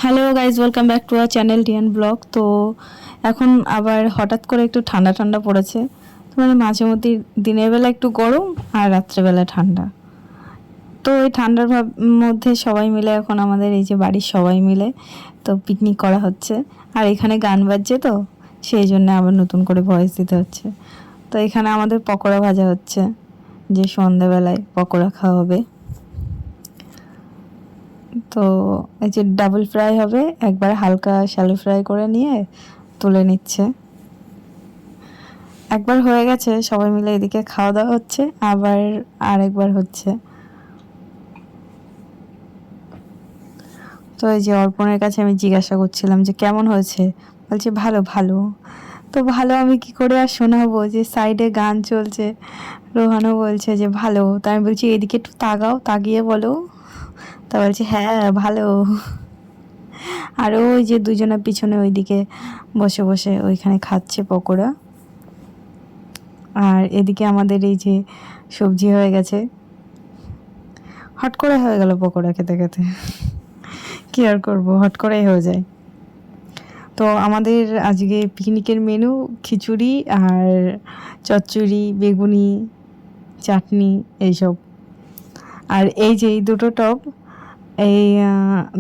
Hello guys, welcome back to our channel DN blog. তো এখন আবার হঠাৎ করে একটু ঠান্ডা ঠান্ডা পড়েছে। তো মানে মাঝে মধ্যে দিনের বেলা একটু গরম আর রাত্রেবেলা ঠান্ডা। তো এই ঠান্ডার মধ্যে সবাই মিলে এখন আমাদের এই যে বাড়ির সবাই মিলে তো পিকনিক করা হচ্ছে। আর এখানে গান বাজছে, তো সেই জন্য আবার নতুন করে ভয়েস দিতে হচ্ছে। তো এখানে আমাদের পকোড়া ভাজা হচ্ছে, যে সন্ধ্যাবেলায় পকোড়া খাওয়া হবে। তো এই যে ডাবল ফ্রাই হবে, একবার হালকা শ্যালো ফ্রাই করে নিয়ে তুলে নিচ্ছে। একবার হয়ে গেছে, সবাই মিলে এদিকে খাওয়া দাওয়া হচ্ছে, আবার আরেকবার হচ্ছে। তো এই যে অর্পণের কাছে আমি জিজ্ঞাসা করছিলাম যে কেমন হয়েছে, বলছে ভালো ভালো। তো ভালো আমি কি করে আর শোনাবো, যে সাইডে গান চলছে, রোহানও বলছে যে ভালো। তাই আমি বলছি এদিকে একটু তাকাও, তাকিয়ে বলো। তা বলছে হ্যাঁ ভালো। আর ওই যে দুজনের পিছনে ওইদিকে বসে বসে ওইখানে খাচ্ছে পকোড়া। আর এদিকে আমাদের এই যে সবজি হয়ে গেছে, হট করে হয়ে গেল পকোড়া খেতে খেতে। কি আর করবো, হট করেই হয়ে যায়। তো আমাদের আজকে পিকনিকের মেনু খিচুড়ি আর চচ্চড়ি, বেগুনি, চাটনি, এইসব। আর এই যে এই দুটো টপ, এই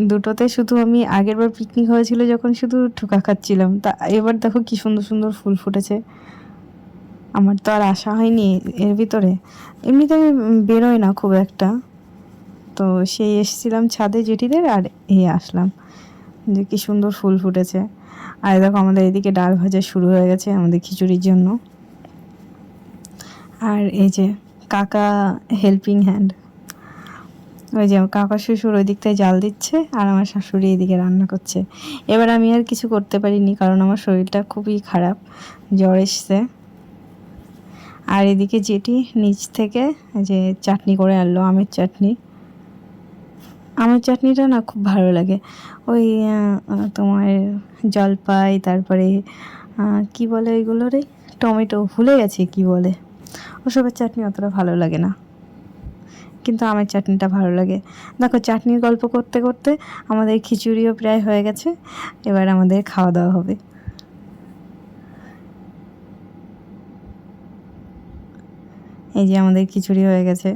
দুটোতে শুধু আমি আগেরবার পিকনিক হয়েছিল যখন শুধু ঠোকা খাচ্ছিলাম, তা এবার দেখো কি সুন্দর সুন্দর ফুল ফুটেছে। আমার তো আর আশা হয়নি এর ভিতরে, এমনিতে আমি বেরোই না খুব একটা। তো সেই এসেছিলাম ছাদে জেঠিদের, আর এই আসলাম, যে কি সুন্দর ফুল ফুটেছে। আর দেখো আমাদের এদিকে ডাল ভাজা শুরু হয়ে গেছে আমাদের খিচুড়ির জন্য। আর এই যে কাকা হেল্পিং হ্যান্ড, ওই যে কাকা শ্বশুর ওই দিকটায় জাল দিচ্ছে আর আমার শাশুড়ি এদিকে রান্না করছে। এবার আমি আর কিছু করতে পারিনি, কারণ আমার শরীরটা খুবই খারাপ, জ্বর এসছে। আর এদিকে যেটি নিচ থেকে যে চাটনি করে আনলো, আমের চাটনি। আমের চাটনিটা না খুব ভালো লাগে, ওই তোমার জলপাই, তারপরে কি বলে ওইগুলো রে, টমেটো, ভুলে গেছি কি বলে। ওসবের চাটনি অতটা ভালো লাগে না, কিন্তু আমের চাটনিটা ভালো লাগে। দেখো চাটনির গল্প করতে করতে আমাদের খিচুড়িও প্রায় হয়ে গেছে, এবার আমাদের খাওয়া দাওয়া হবে। এই যে আমাদের খিচুড়ি হয়ে গেছে।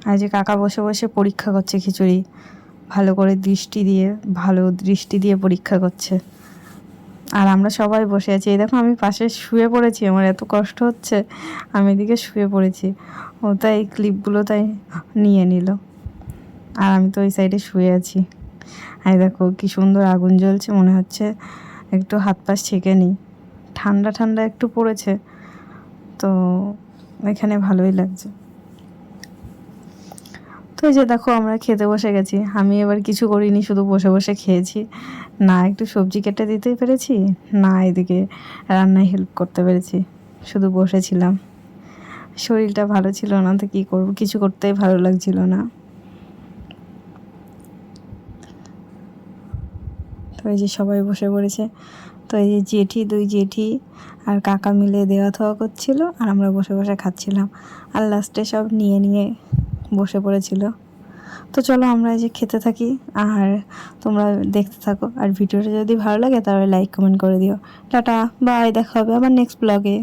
আর যে কাকা বসে বসে পরীক্ষা করছে খিচুড়ি, ভালো করে ভালো দৃষ্টি দিয়ে পরীক্ষা করছে। আর আমরা সবাই বসে আছি, এই দেখো আমি পাশে শুয়ে পড়েছি, আমার এত কষ্ট হচ্ছে, আমি এদিকে শুয়ে পড়েছি। ও তাই ক্লিপগুলো তাই নিয়ে নিল, আর আমি তো ওই সাইডে শুয়ে আছি। আর দেখো কি সুন্দর আগুন জ্বলছে, মনে হচ্ছে একটু হাত পা ছেঁকে নিই। ঠান্ডা ঠান্ডা একটু পড়েছে, তো এখানে ভালোই লাগছে। তো এই যে দেখো আমরা খেতে বসে গেছি, আমি এবার কিছু করিনি, শুধু বসে বসে খেয়েছি। না একটু সবজি কেটে দিতে পেরেছি, না এদিকে রান্নায় হেল্প করতে পেরেছি, শুধু বসেছিলাম। শরীরটা ভালো ছিল না, তো কী করবো, কিছু করতেই ভালো লাগছিল না। তো এই যে সবাই বসে পড়েছে। তো এই যে দুই জেঠি আর কাকা মিলে দেওয়া থাওয়া করছিল, আর আমরা বসে বসে খাচ্ছিলাম। আর লাস্টে সব নিয়ে নিয়ে বসে পড়েছিল। তো চলো আমরা এই যে খেতে থাকি, আর তোমরা দেখতে থাকো। আর ভিডিওটা যদি ভালো লাগে তাহলে লাইক কমেন্ট করে দিও। টাটা, বাই, দেখা হবে আবার নেক্সট ব্লগে।